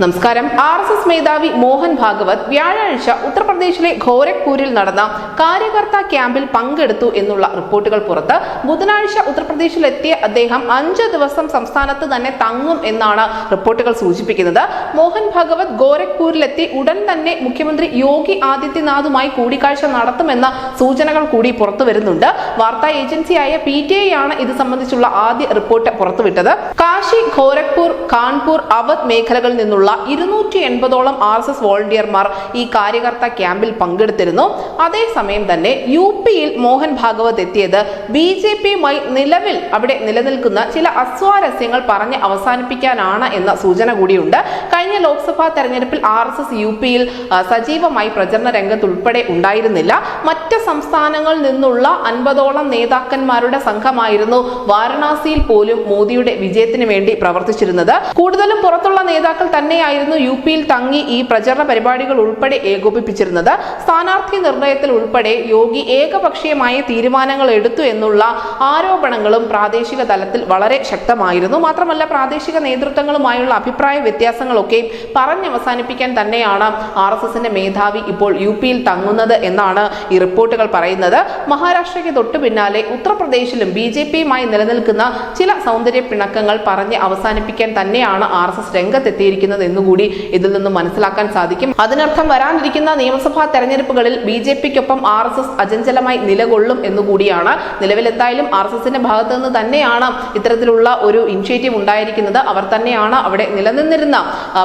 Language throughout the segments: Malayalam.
നമസ്കാരം. RSS മേധാവി മോഹൻ ഭാഗവത് വ്യാഴാഴ്ച ഉത്തർപ്രദേശിലെ ഗോരഖ്പൂരിൽ നടന്ന കാര്യകർത്ത ക്യാമ്പിൽ പങ്കെടുത്തു എന്നുള്ള റിപ്പോർട്ടുകൾ പുറത്ത്. ബുധനാഴ്ച ഉത്തർപ്രദേശിലെത്തിയ അദ്ദേഹം 5 ദിവസം സംസ്ഥാനത്ത് തന്നെ തങ്ങും എന്നാണ് റിപ്പോർട്ടുകൾ സൂചിപ്പിക്കുന്നത്. മോഹൻ ഭാഗവത് ഗോരഖ്പൂരിലെത്തി ഉടൻ തന്നെ മുഖ്യമന്ത്രി യോഗി ആദിത്യനാഥുമായി കൂടിക്കാഴ്ച നടത്തുമെന്ന സൂചനകൾ കൂടി പുറത്തു വരുന്നുണ്ട്. വാർത്താ ഏജൻസിയായ PTI ആണ് ഇത് സംബന്ധിച്ചുള്ള ആദ്യ റിപ്പോർട്ട് പുറത്തുവിട്ടത്. കാശി, ഗോരഖ്പൂർ, കാൺപൂർ, അവധ് മേഖലകളിൽ നിന്നുള്ള 280ഓളം RSS വോളണ്ടിയർമാർ ഈ കാര്യകർത്ത ക്യാമ്പിൽ പങ്കെടുത്തിരുന്നു. അതേസമയം തന്നെ UPയിൽ മോഹൻ ഭാഗവത് എത്തിയത് BJPയുമായി നിലവിൽ അവിടെ നിലനിൽക്കുന്ന ചില അസ്വാരസ്യങ്ങൾ പറഞ്ഞ് അവസാനിപ്പിക്കാനാണ് എന്ന സൂചന കൂടിയുണ്ട്. കഴിഞ്ഞ ലോക്സഭാ തെരഞ്ഞെടുപ്പിൽ RSS UPയിൽ സജീവമായി പ്രചരണ രംഗത്തുൾപ്പെടെ ഉണ്ടായിരുന്നില്ല. മറ്റ് സംസ്ഥാനങ്ങളിൽ നിന്നുള്ള 50ഓളം നേതാക്കന്മാരുടെ സംഘമായിരുന്നു വാരണാസിയിൽ പോലും മോദിയുടെ വിജയത്തിന് വേണ്ടി പ്രവർത്തിച്ചിരുന്നത്. കൂടുതലും പുറത്തുള്ള നേതാക്കൾ തന്നെയായിരുന്നു UPയിൽ തങ്ങി ഈ പ്രചരണ പരിപാടികൾ ഉൾപ്പെടെ ഏകോപിപ്പിച്ചിരുന്നത്. സ്ഥാനാർത്ഥി നിർണയത്തിൽ ഉൾപ്പെടെ യോഗി ഏകപക്ഷീയമായ തീരുമാനങ്ങൾ എടുത്തു എന്നുള്ള ആരോപണങ്ങളും പ്രാദേശിക തലത്തിൽ വളരെ ശക്തമായിരുന്നു. മാത്രമല്ല, പ്രാദേശിക നേതൃത്വങ്ങളുമായുള്ള അഭിപ്രായ വ്യത്യാസങ്ങളൊക്കെ പറഞ്ഞവസാനിപ്പിക്കാൻ തന്നെയാണ് RSSന്റെ മേധാവി ഇപ്പോൾ UPയിൽ തങ്ങുന്നത് എന്നാണ് ഈ റിപ്പോർട്ടുകൾ പറയുന്നത്. മഹാരാഷ്ട്രയ്ക്ക് തൊട്ടു പിന്നാലെ ഉത്തർപ്രദേശിലും BJPയുമായി നിലനിൽക്കുന്ന ചില സൗന്ദര്യ പിണക്കങ്ങൾ പറഞ്ഞ് അവസാനിപ്പിക്കാൻ തന്നെയാണ് RSS രംഗത്തെത്തിയിരിക്കുന്നത് എന്നുകൂടി ഇതിൽ നിന്നും മനസ്സിലാക്കാൻ സാധിക്കും. അതിനർത്ഥം വരാനിരിക്കുന്ന നിയമസഭാ തെരഞ്ഞെടുപ്പുകളിൽ BJPക്കൊപ്പം RSS അചഞ്ചലമായി നിലകൊള്ളും എന്നുകൂടിയാണ്. നിലവിലെത്തായാലും RSSന്റെ ഭാഗത്തു നിന്ന് തന്നെയാണ് ഇത്തരത്തിലുള്ള ഒരു ഇനിഷ്യേറ്റീവ് ഉണ്ടായിരിക്കുന്നത്. അവർ തന്നെയാണ് അവിടെ നിലനിന്നിരുന്ന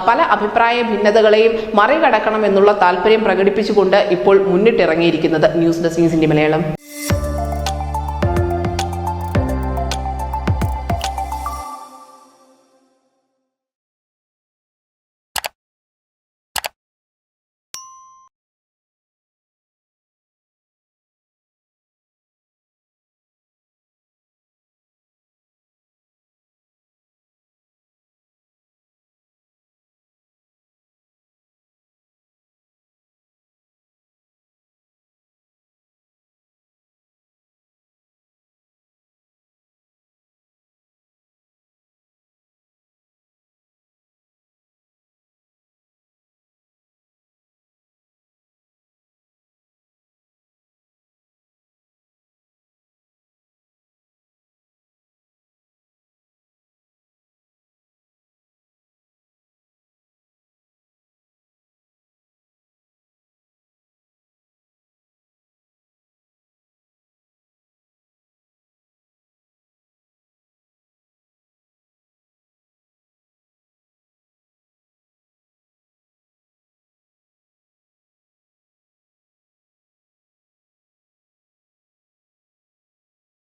പല അഭിപ്രായ ഭിന്നതകളെയും മറികടക്കണം എന്നുള്ള താല്പര്യം പ്രകടിപ്പിച്ചുകൊണ്ട് ഇപ്പോൾ മുന്നിട്ടിറങ്ങിയിരിക്കുന്നത്. News desk news India Malayalam.